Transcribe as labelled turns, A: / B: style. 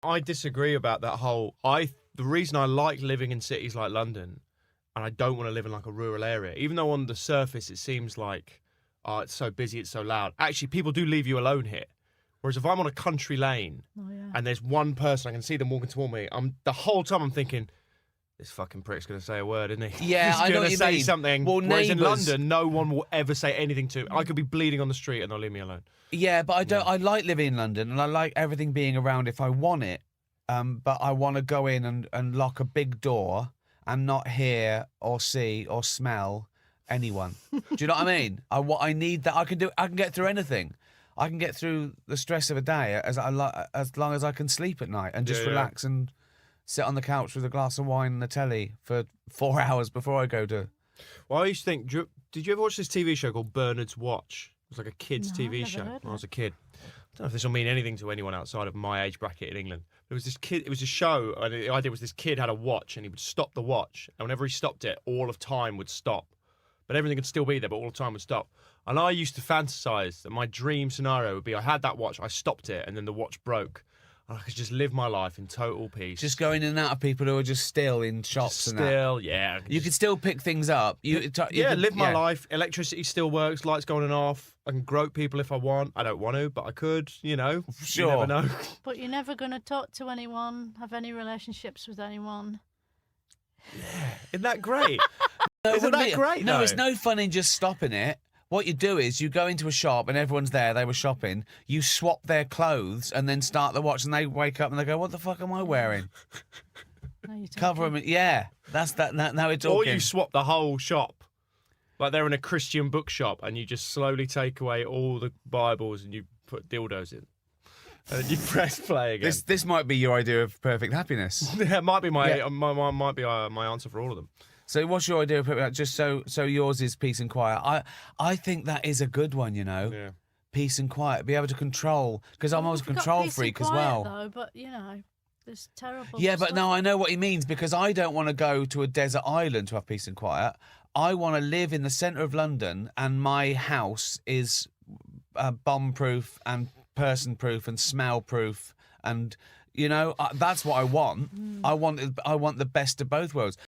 A: I disagree about that whole. The reason I like living in cities like London, and I don't want to live in like a rural area, even though on the surface it seems like, oh, it's so busy, it's so loud. Actually, people do leave you alone here. Whereas if I'm on a country lane and there's one person, I can see them walking toward me. The whole time I'm thinking, this fucking prick's going to say a word, isn't he?
B: Yeah, I know what
A: He's
B: you
A: going to say
B: mean.
A: something.
B: Well,
A: whereas in
B: neighbours-
A: London, no one will ever say anything to me. I could be bleeding on the street and they'll leave me alone.
B: Yeah, but I don't. I like living in London, and I like everything being around if I want it. But I want to go in and lock a big door and not hear or see or smell anyone. Do you know what I mean? I need that. I can get through anything. I can get through the stress of a day as long as I can sleep at night and just relax and sit on the couch with a glass of wine and the telly for 4 hours before I go to.
A: Well, I used to think. Did you ever watch this TV show called Bernard's Watch? It was like a kids' TV show when I was a kid. I don't know if this will mean anything to anyone outside of my age bracket in England. It was this kid. It was a show, and the idea was this kid had a watch, and he would stop the watch, and whenever he stopped it, all of time would stop, but everything could still be there, but all of time would stop. And I used to fantasize that my dream scenario would be: I had that watch, I stopped it, and then the watch broke, and I could just live my life in total peace.
B: Just going in and out of people who are just still in shops and that.
A: Still, yeah.
B: You could still pick things up.
A: Live my life. Electricity still works. Lights going on and off. I can grope people if I want. I don't want to, but I could. You know,
B: sure.
A: You never know.
C: But you're never going to talk to anyone, have any relationships with anyone.
A: Yeah, isn't that great?
B: No,
A: Isn't that great?
B: No,
A: though?
B: it's no fun in just stopping it. What you do is you go into a shop and everyone's there, they were shopping, you swap their clothes and then start the watch and they wake up and they go, what the fuck am I wearing? Cover them. Yeah, that's that. Now it's all.
A: Or you swap the whole shop. Like they're in a Christian bookshop and you just slowly take away all the Bibles and you put dildos in. And then you press play again.
B: This might be your idea of perfect happiness.
A: Yeah, it might be my answer for all of them.
B: So what's your idea of perfect? Just so yours is peace and quiet. I think that is a good one. You know, peace and quiet. Be able to control, because I'm always a control freak as well.
C: Though, but you know, there's terrible.
B: Yeah, but
C: stuff.
B: no, I know what he means, because I don't want to go to a desert island to have peace and quiet. I want to live in the centre of London, and my house is bomb-proof and person-proof and smell-proof, and you know that's what I want. I want the best of both worlds.